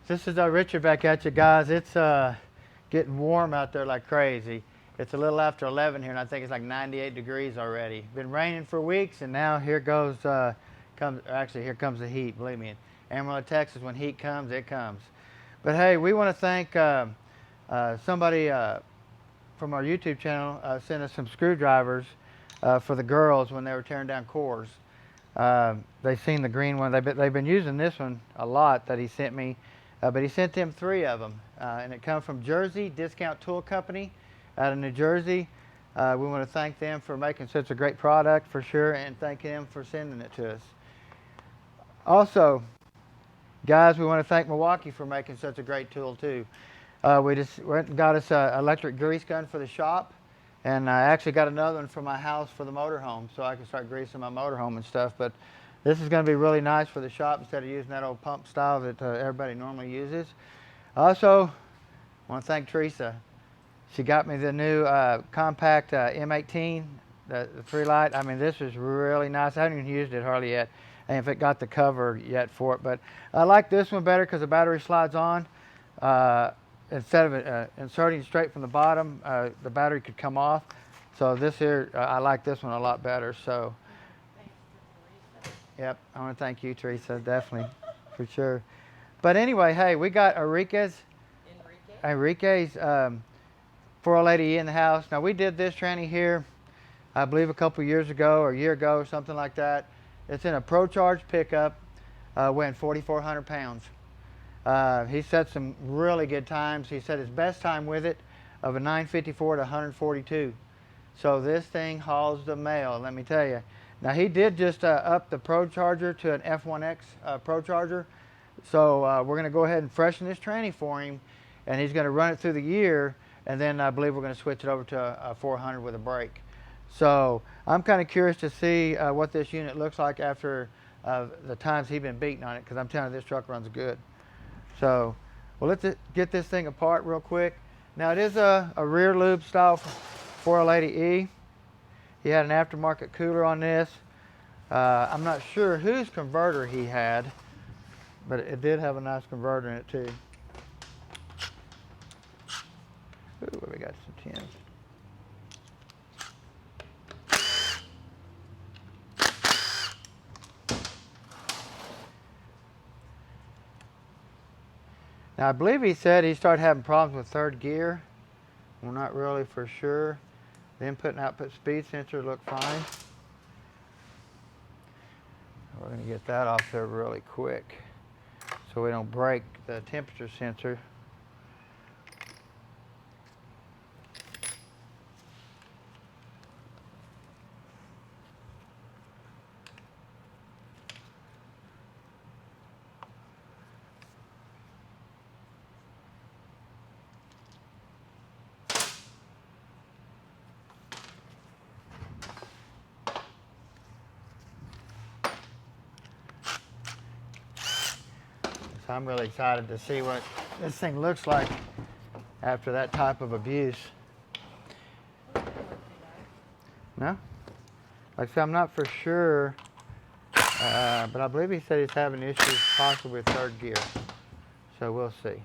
This is Richard back at you guys. It's getting warm out there like crazy. It's a little after 11 here, and I think it's like 98 degrees already. Been raining for weeks, and now here goes here comes the heat. Believe me, in Amarillo, Texas, when heat comes, it comes. But hey, we want to thank somebody from our YouTube channel sent us some screwdrivers for the girls when they were tearing down cores. They've seen the green one. They've been using this one a lot that he sent me. But he sent them 3 of them, and it comes from Jersey Discount Tool Company out of New Jersey. We want to thank them for making such a great product for sure, and thank them for sending it to us. Also, guys, we want to thank Milwaukee for making such a great tool too. We just went and got us an electric grease gun for the shop, and I actually got another one for my house for the motorhome, so I can start greasing my motorhome and stuff. But this is going to be really nice for the shop instead of using that old pump style that everybody normally uses. Also, I want to thank Teresa. She got me the new compact M18, the 3-light. I mean, this is really nice. I haven't even used it hardly yet. I haven't got the cover yet for it, but I like this one better because the battery slides on. Instead of inserting straight from the bottom, the battery could come off. So this here, I like this one a lot better. So. Yep, I want to thank you, Teresa, definitely, for sure. But anyway, hey, we got Enrique's for a lady in the house. Now, we did this tranny here, I believe a couple years ago or a year ago or something like that. It's in a ProCharged pickup, weighing 4,400 pounds. He set some really good times. He set his best time with it of a 954 to 142. So this thing hauls the mail, let me tell you. Now, he did just up the ProCharger to an F1X ProCharger. So we're going to go ahead and freshen this tranny for him, and he's going to run it through the year, and then I believe we're going to switch it over to a 400 with a brake. So I'm kind of curious to see what this unit looks like after the times he's been beating on it, because I'm telling you, this truck runs good. So, well, let's get this thing apart real quick. Now, it is a rear lube style 480E. He had an aftermarket cooler on this. I'm not sure whose converter he had, but it did have a nice converter in it too. Ooh, we got some tins. Now, I believe he said he started having problems with 3rd gear. We're not really for sure. The input and output speed sensor look fine. We're going to get that off there really quick so we don't break the temperature sensor. So I'm really excited to see what this thing looks like after that type of abuse. No? Like I said, I'm not for sure, but I believe he said he's having issues possibly with 3rd gear. So we'll see.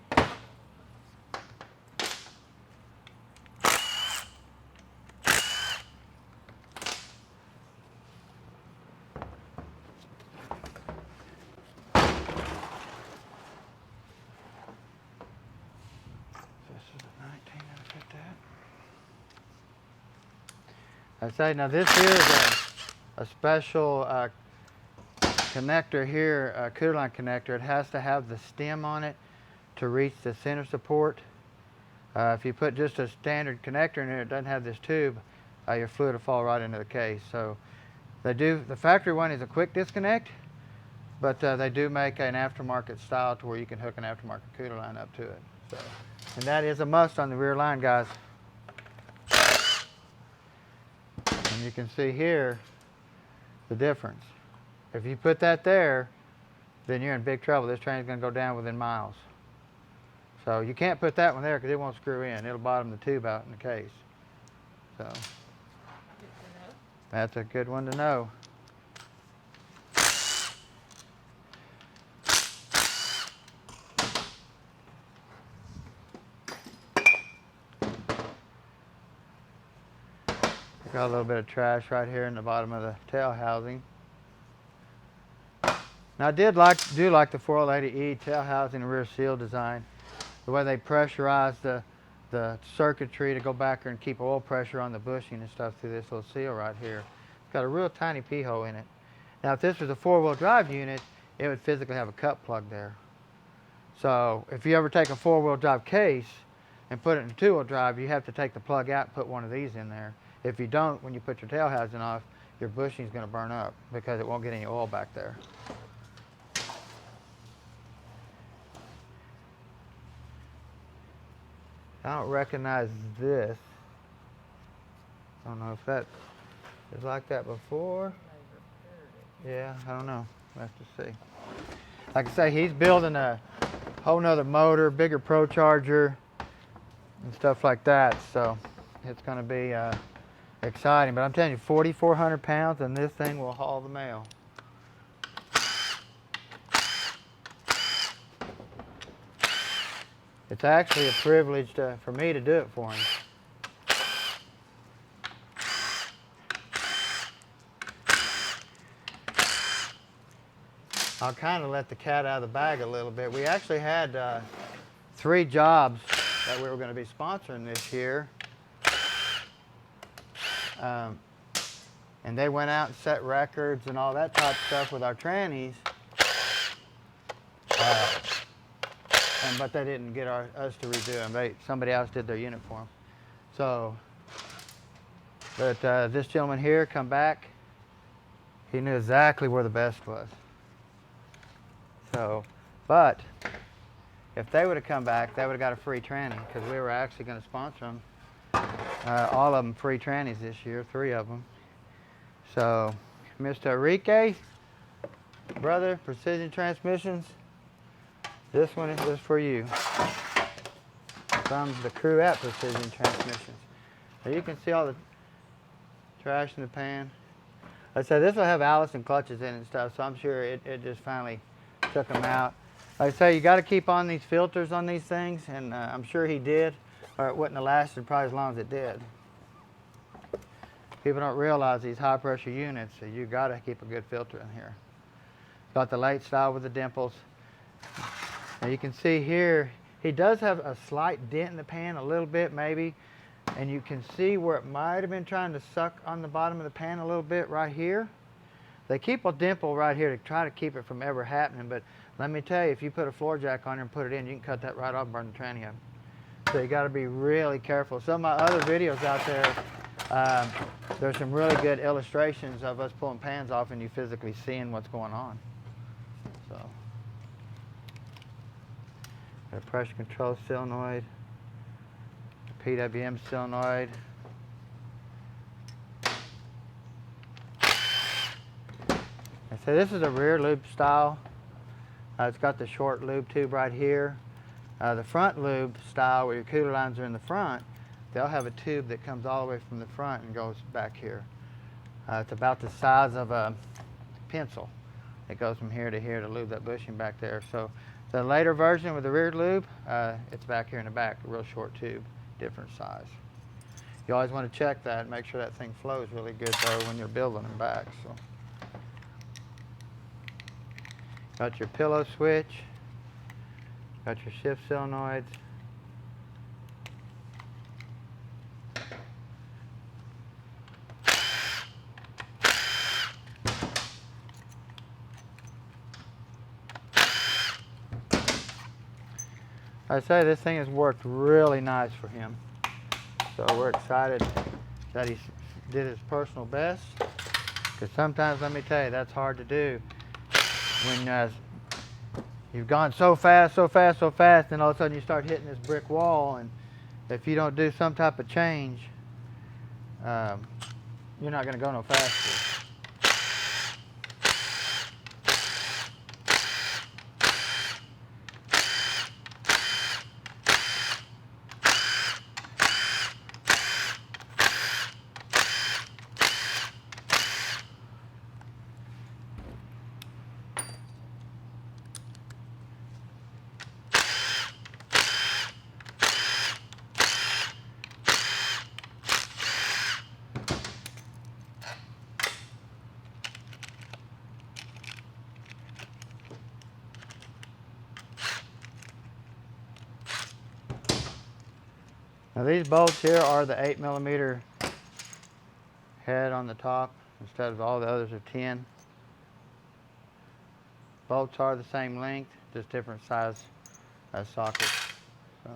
I say, now this here is a special connector here, cooler line connector. It has to have the stem on it to reach the center support. If you put just a standard connector in there, it doesn't have this tube, your fluid will fall right into the case. So they do, the factory one is a quick disconnect, but they do make an aftermarket style to where you can hook an aftermarket cooler line up to it. So, and that is a must on the rear line, guys. And you can see here the difference. If you put that there, then you're in big trouble. This train's going to go down within miles. So you can't put that one there because it won't screw in. It'll bottom the tube out in the case. So that's a good one to know. Got a little bit of trash right here in the bottom of the tail housing. Now I do like the 480E tail housing and rear seal design. The way they pressurize the circuitry to go back there and keep oil pressure on the bushing and stuff through this little seal right here. It's got a real tiny P-hole in it. Now if this was a 4-wheel drive unit, it would physically have a cut plug there. So if you ever take a 4-wheel drive case and put it in 2-wheel drive, you have to take the plug out and put one of these in there. If you don't, when you put your tail housing off, your bushing is going to burn up because it won't get any oil back there. I don't recognize this. I don't know if that is like that before. Yeah, I don't know. We'll have to see. Like I say, he's building a whole nother motor, bigger ProCharger, and stuff like that. So it's going to be exciting. But I'm telling you, 4,400 pounds, and this thing will haul the mail. It's actually a privilege for me to do it for him. I'll kind of let the cat out of the bag a little bit. We actually had 3 jobs that we were going to be sponsoring this year. And they went out and set records and all that type of stuff with our trannies. But they didn't get us to redo them. Somebody else did their unit for them. So, but this gentleman here come back. He knew exactly where the best was. So, but if they would have come back, they would have got a free tranny because we were actually going to sponsor them. All of them free trannies this year, 3 of them. So, Mr. Enrique, brother, Precision Transmissions. This one is for you from the crew at Precision Transmissions. So you can see all the trash in the pan. Like I said, this will have Allison clutches in it and stuff, so I'm sure it just finally took them out. Like I say, you got to keep on these filters on these things, and I'm sure he did, or it wouldn't have lasted probably as long as it did. People don't realize these high pressure units, so you got to keep a good filter in here. Got the late style with the dimples. Now you can see here, he does have a slight dent in the pan, a little bit maybe, and you can see where it might have been trying to suck on the bottom of the pan a little bit right here. They keep a dimple right here to try to keep it from ever happening, but let me tell you, if you put a floor jack on there and put it in, you can cut that right off and burn the tranny up. So you got to be really careful. Some of my other videos out there, there's some really good illustrations of us pulling pans off and you physically seeing what's going on. So. Got a pressure control solenoid, a PWM solenoid. And so this is a rear loop style. It's got the short lube tube right here. The front lube style, where your cooler lines are in the front, they'll have a tube that comes all the way from the front and goes back here. It's about the size of a pencil. It goes from here to lube that bushing back there. So the later version with the rear lube, it's back here in the back, a real short tube, different size. You always want to check that and make sure that thing flows really good though when you're building them back. So, got your pillow switch, got your shift solenoids. I say this thing has worked really nice for him. So we're excited that he did his personal best. Because sometimes, let me tell you, that's hard to do. When you've gone so fast, and all of a sudden you start hitting this brick wall, and if you don't do some type of change, you're not going to go no faster. Now these bolts here are the 8mm head on the top instead of all the others are 10. Bolts are the same length, just different size sockets. So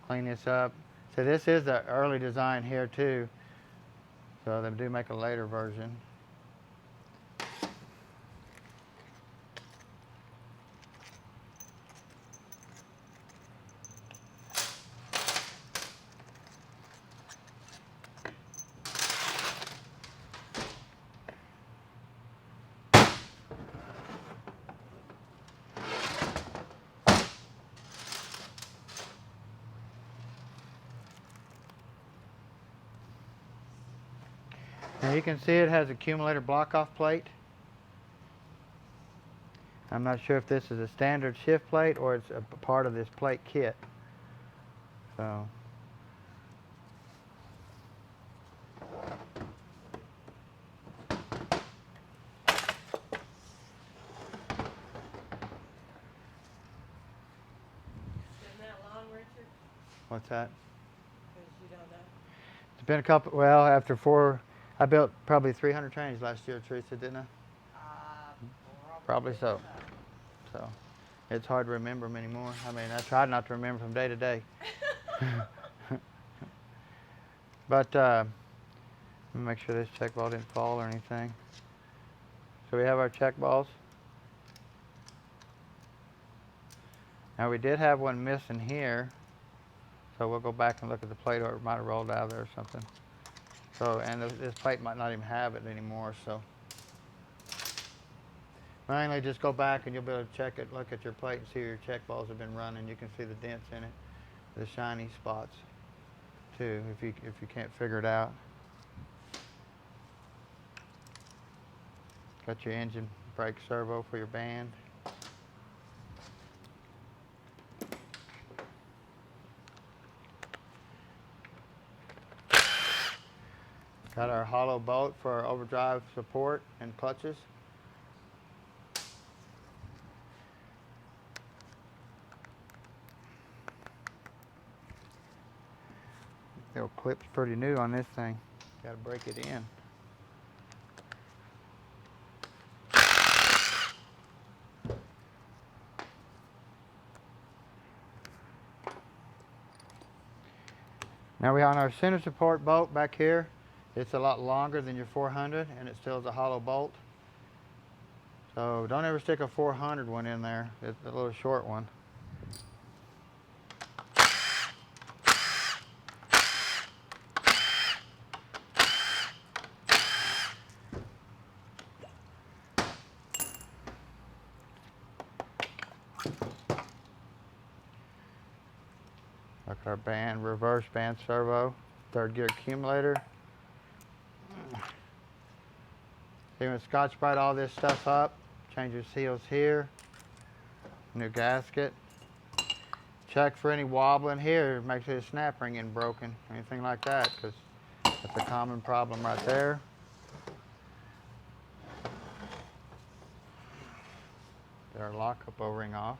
clean this up. So this is the early design here too. So they do make a later version. Now you can see it has accumulator block-off plate. I'm not sure if this is a standard shift plate or it's a part of this plate kit. So what's that? You don't know. It's been a couple, well, after 4, I built probably 300 trains last year, Teresa, didn't I? Probably so. So it's hard to remember them anymore. I mean, I tried not to remember from day to day. But let me make sure this check ball didn't fall or anything. So we have our check balls. Now we did have one missing here. So we'll go back and look at the plate, or it might have rolled out of there or something. So, and this plate might not even have it anymore, so. Mainly just go back and you'll be able to check it, look at your plate and see where your check balls have been running. You can see the dents in it, the shiny spots too, if you can't figure it out. Got your engine brake servo for your band. Got our hollow bolt for our overdrive support and clutches. The old clip's pretty new on this thing. Got to break it in. Now we're on our center support bolt back here. It's a lot longer than your 400 and it still is a hollow bolt. So don't ever stick a 400 one in there. It's a little short one. Look at our band, reverse band servo, 3rd gear accumulator. You're going to Scotch-Brite all this stuff up, change your seals here, new gasket. Check for any wobbling here, make sure the snap ring isn't broken, anything like that, because that's a common problem right there. Get our lockup O-ring off.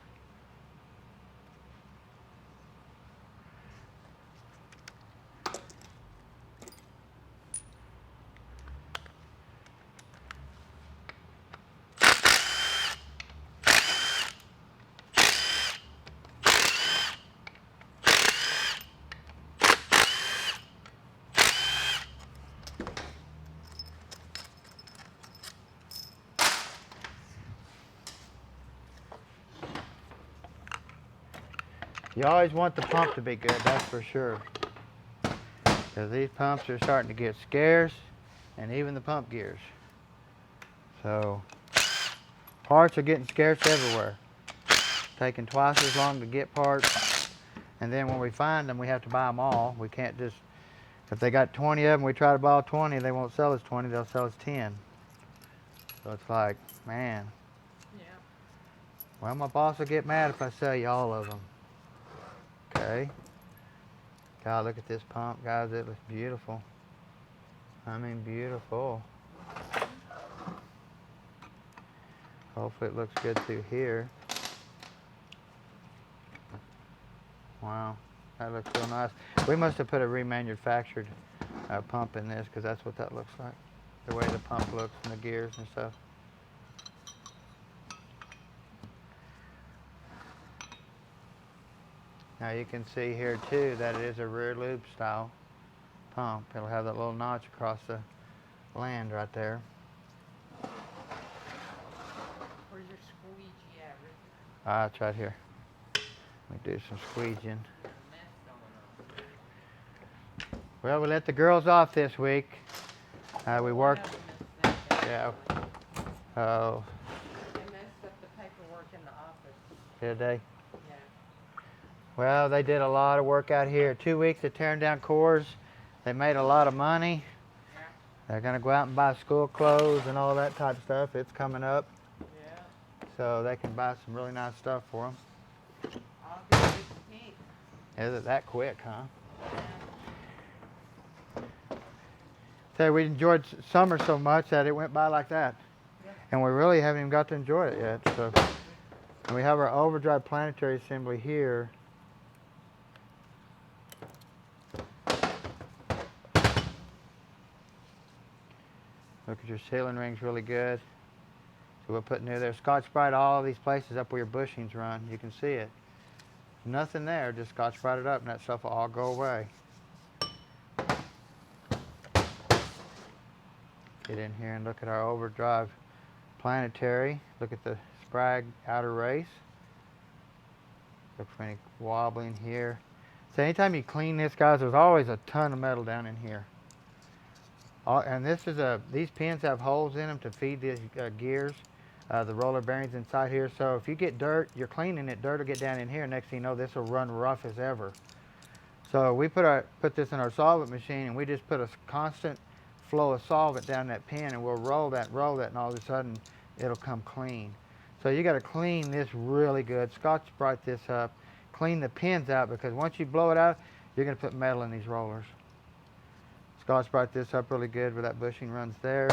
You always want the pump to be good, that's for sure. Because these pumps are starting to get scarce, and even the pump gears. So, parts are getting scarce everywhere. Taking twice as long to get parts, and then when we find them, we have to buy them all. We can't just, if they got 20 of them, we try to buy all 20, they won't sell us 20, they'll sell us 10. So it's like, man. Yeah. Well, my boss will get mad if I sell you all of them. Okay. God, look at this pump, guys. It looks beautiful. I mean, beautiful. Hopefully it looks good through here. Wow. That looks real nice. We must have put a remanufactured pump in this because that's what that looks like. The way the pump looks and the gears and stuff. Now you can see here too that it is a rear loop style pump. It'll have that little notch across the land right there. Where's your squeegee at, Richard? It's right here. Let me do some squeegeing. Well, we let the girls off this week. We worked. Yeah. Oh. They messed up the paperwork in the office. Did they? Yeah. Well, they did a lot of work out here. 2 weeks of tearing down cores. They made a lot of money. Yeah. They're going to go out and buy school clothes and all that type of stuff. It's coming up. Yeah. So they can buy some really nice stuff for them. August 16th. Is it that quick, huh? Yeah. Say we enjoyed summer so much that it went by like that. Yeah. And we really haven't even got to enjoy it yet. So, and we have our overdrive planetary assembly here. Look at your sealing rings really good. So we'll put new there. Scotch-Brite all of these places up where your bushings run. You can see it. Nothing there, just Scotch-Brite it up and that stuff will all go away. Get in here and look at our overdrive planetary. Look at the Sprag outer race. Look for any wobbling here. So anytime you clean this, guys, there's always a ton of metal down in here. And this is these pins have holes in them to feed these gears, the roller bearings inside here. So if you get dirt, you're cleaning it, dirt will get down in here. Next thing you know, this will run rough as ever. So we put this in our solvent machine, and we just put a constant flow of solvent down that pin, and we'll roll that, and all of a sudden it'll come clean. So you got to clean this really good. Scotch-Brite this up, clean the pins out, because once you blow it out, you're going to put metal in these rollers. Scotch-Brite this up really good where that bushing runs there.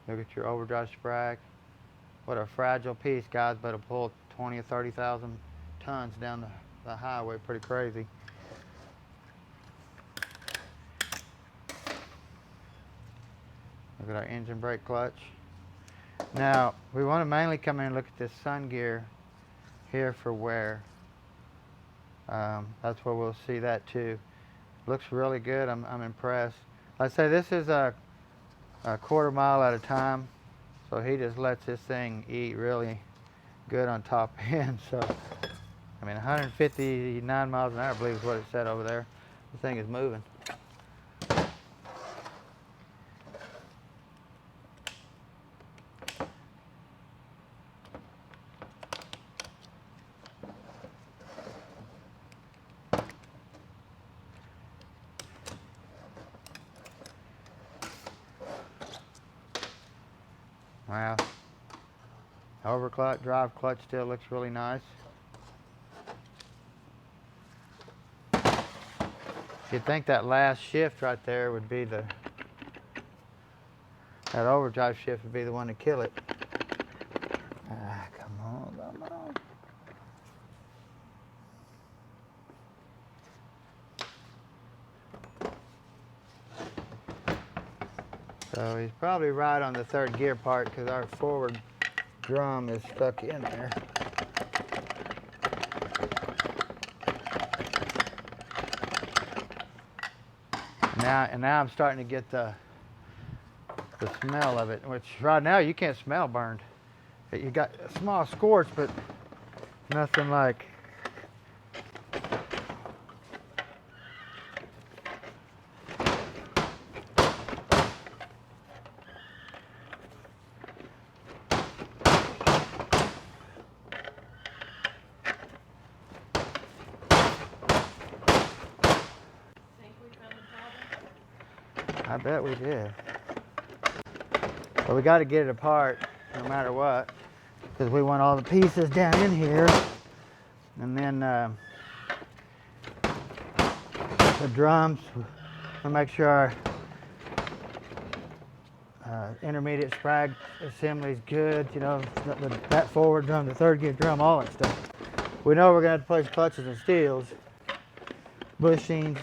Look at your overdrive Sprag. What a fragile piece, guys, but it'll pull 20 or 30,000 tons down the highway. Pretty crazy. Look at our engine brake clutch. Now, we want to mainly come in and look at this sun gear here for wear. That's where we'll see that too. Looks really good. I'm impressed. Like I say, this is a quarter mile at a time, so he just lets this thing eat really good on top end. So, I mean, 159 miles an hour, I believe is what it said over there. The thing is moving. Wow. Overclock drive clutch still looks really nice. You'd think that last shift right there would be that overdrive shift would be the one to kill it. Come on. So he's probably right on the third gear part because our forward drum is stuck in there. Now I'm starting to get the smell of it, which right now you can't smell burned. You got a small scorch, but nothing like. I bet we did. But we got to get it apart no matter what, because we want all the pieces down in here. And then the drums, we'll make sure intermediate Sprag assembly is good. You know, that forward drum, the third gear drum, all that stuff. We know we're going to have to place clutches and steels, bushing.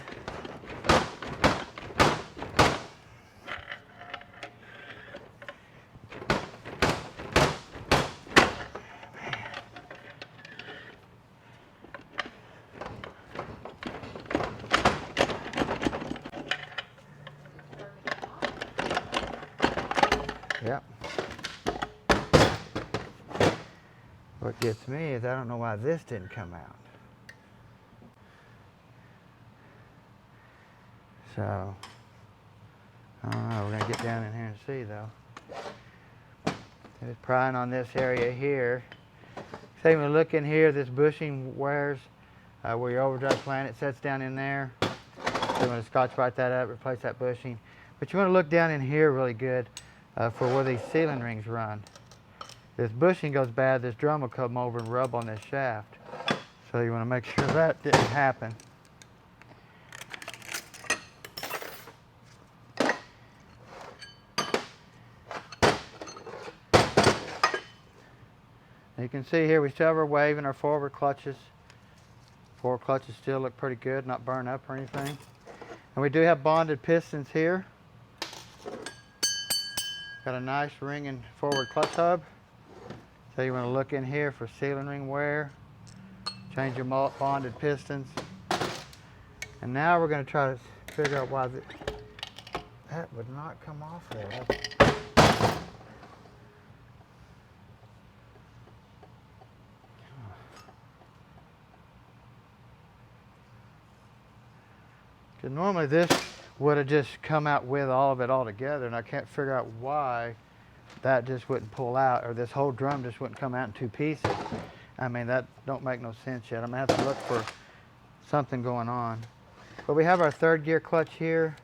Yep. What gets me is I don't know why this didn't come out. So, I don't know. We're going to get down in here and see though. Just prying on this area here. Say when we look in here, this bushing wears where your overdrive planet sets down in there. So you want to Scotch-Brite that up, replace that bushing. But you want to look down in here really good for where these sealing rings run. This bushing goes bad, this drum will come over and rub on this shaft. So you want to make sure that didn't happen. You can see here we still have our wave and our forward clutches. Forward clutches still look pretty good, not burn up or anything. And we do have bonded pistons here. Got a nice ringing forward clutch hub. So you want to look in here for sealing ring wear. Change your bonded pistons. And now we're going to try to figure out why that would not come off there. Because normally this would have just come out with all of it all together, and I can't figure out why that just wouldn't pull out, or this whole drum just wouldn't come out in two pieces. I mean, that don't make no sense yet. I'm gonna have to look for something going on. But we have our third gear clutch here.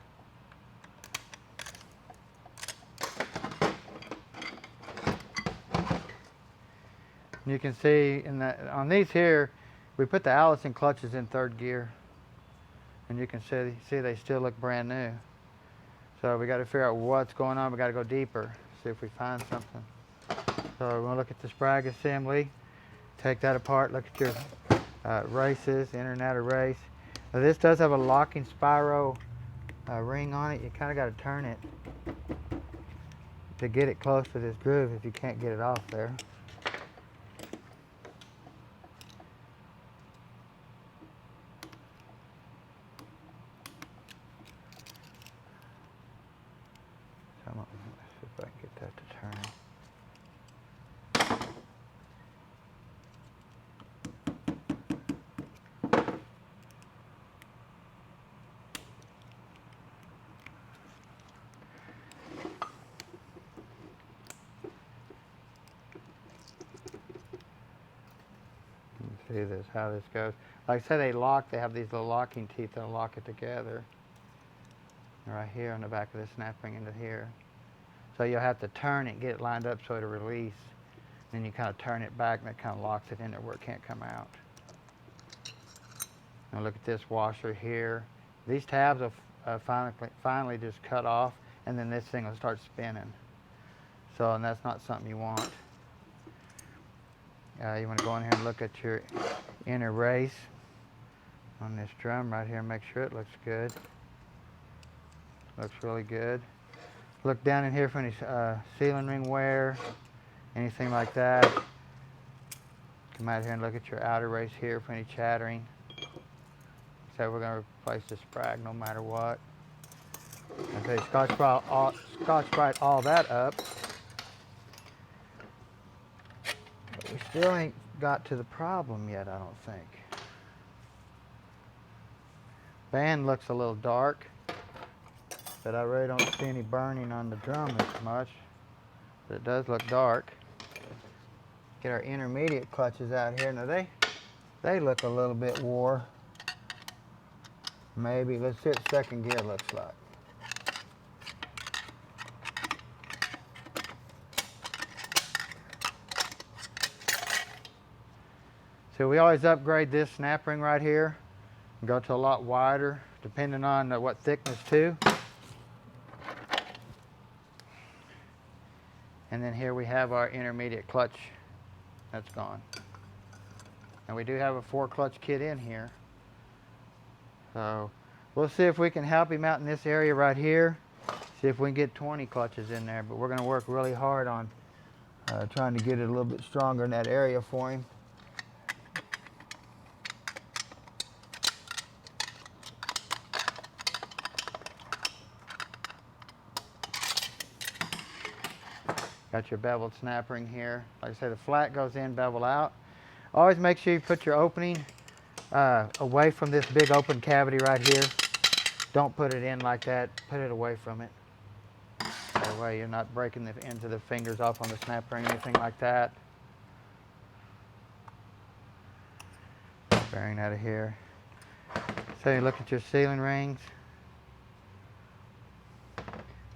You can see in on these here, we put the Allison clutches in third gear. And you can see they still look brand new. So we got to figure out what's going on. We got to go deeper, see if we find something. So we're going to look at the Sprag assembly, take that apart, look at your races, inner and outer race. Now this does have a locking spiral ring on it. You kind of got to turn it to get it close to this groove if you can't get it off there. Let's see if I can get that to turn. See this, how this goes. Like I said, they have these little locking teeth that'll lock it together. Right here on the back of the snap ring into here. So you'll have to turn it, get it lined up so it'll release. Then you kind of turn it back and that kind of locks it in there where it can't come out. Now look at this washer here. These tabs will finally just cut off, and then this thing will start spinning. So, and that's not something you want. You want to go in here and look at your inner race on this drum right here and make sure it looks good. Looks really good. Look down in here for any sealing ring wear, anything like that. Come out here and look at your outer race here for any chattering. So we're going to replace the Sprag no matter what. Okay, Scotch-Brite all that up. But we still ain't got to the problem yet, I don't think. Band looks a little dark, but I really don't see any burning on the drum as much. But it does look dark. Get our intermediate clutches out here. Now they look a little bit wore. Maybe, let's see what second gear looks like. So we always upgrade this snap ring right here and go to a lot wider, depending on what thickness too. And then here we have our intermediate clutch that's gone. And we do have a 4 clutch kit in here. So we'll see if we can help him out in this area right here. See if we can get 20 clutches in there. But we're going to work really hard on trying to get it a little bit stronger in that area for him. Got your beveled snap ring here. Like I say, the flat goes in, bevel out. Always make sure you put your opening away from this big open cavity right here. Don't put it in like that. Put it away from it. That way you're not breaking the ends of the fingers off on the snap ring or anything like that. Bearing out of here. So you look at your ceiling rings.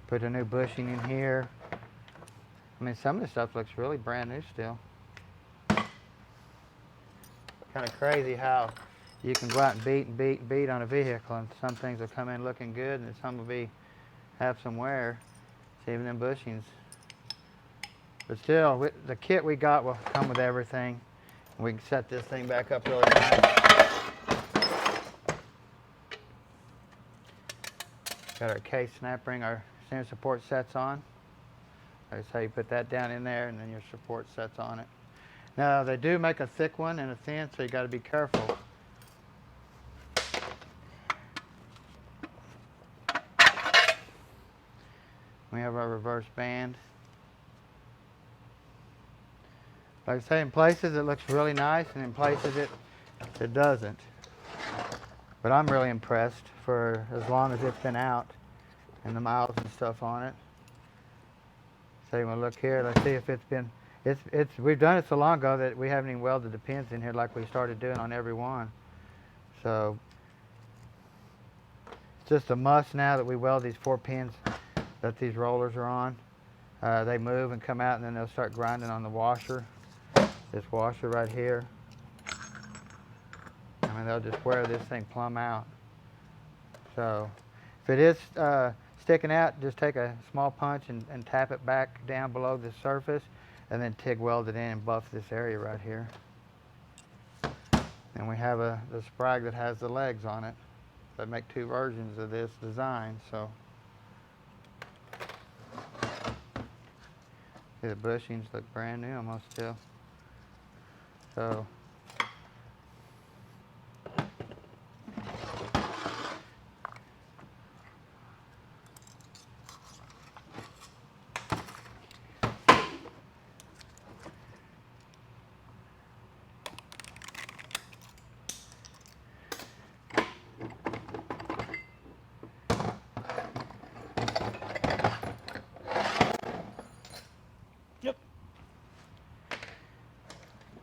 Put a new bushing in here. I mean, some of the stuff looks really brand new still. Kind of crazy how you can go out and beat on a vehicle, and some things will come in looking good, and some will have some wear. See, even them bushings. But still, the kit we got will come with everything. We can set this thing back up really nice. Got our case snap ring, our center support sets on. That's how you put that down in there, and then your support sets on it. Now, they do make a thick one and a thin, so you got to be careful. We have our reverse band. Like I say, in places it looks really nice, and in places it doesn't. But I'm really impressed for as long as it's been out, and the miles and stuff on it. So you want to look here, let's see if it's been, we've done it so long ago that we haven't even welded the pins in here like we started doing on every one. So it's just a must now that we weld these 4 pins that these rollers are on. They move and come out, and then they'll start grinding on the washer. This washer right here. I mean, they'll just wear this thing plumb out. So if it is sticking out, just take a small punch and tap it back down below the surface, and then TIG weld it in and buff this area right here. And we have the Sprag that has the legs on it. They make 2 versions of this design. So see, the bushings look brand new almost still. So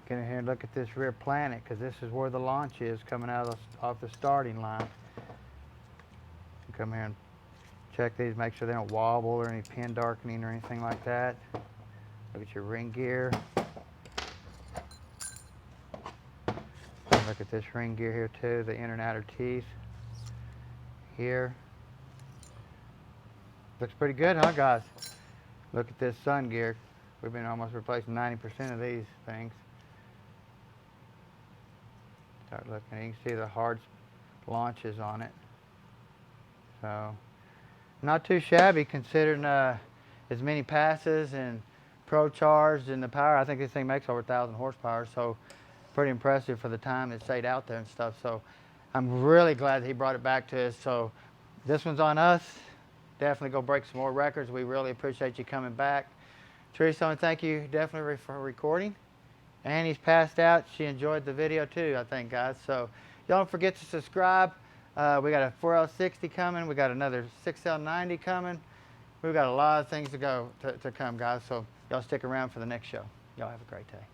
get in here and look at this rear planet, because this is where the launch is coming out off the starting line. Come here and check these, make sure they don't wobble or any pin darkening or anything like that. Look at your ring gear. Look at this ring gear here too, the inner and outer teeth here. Looks pretty good, huh, guys? Look at this sun gear. We've been almost replacing 90% of these things. Start looking, you can see the hard launches on it. So, not too shabby considering as many passes and ProCharged and the power. I think this thing makes over 1,000 horsepower, so pretty impressive for the time it stayed out there and stuff. So, I'm really glad that he brought it back to us. So, this one's on us. Definitely go break some more records. We really appreciate you coming back. Teresa, I want to thank you definitely for recording. Annie's passed out. She enjoyed the video too, I think, guys. So y'all don't forget to subscribe. We got a 4L60 coming. We got another 6L90 coming. We've got a lot of things to come, guys. So y'all stick around for the next show. Y'all have a great day.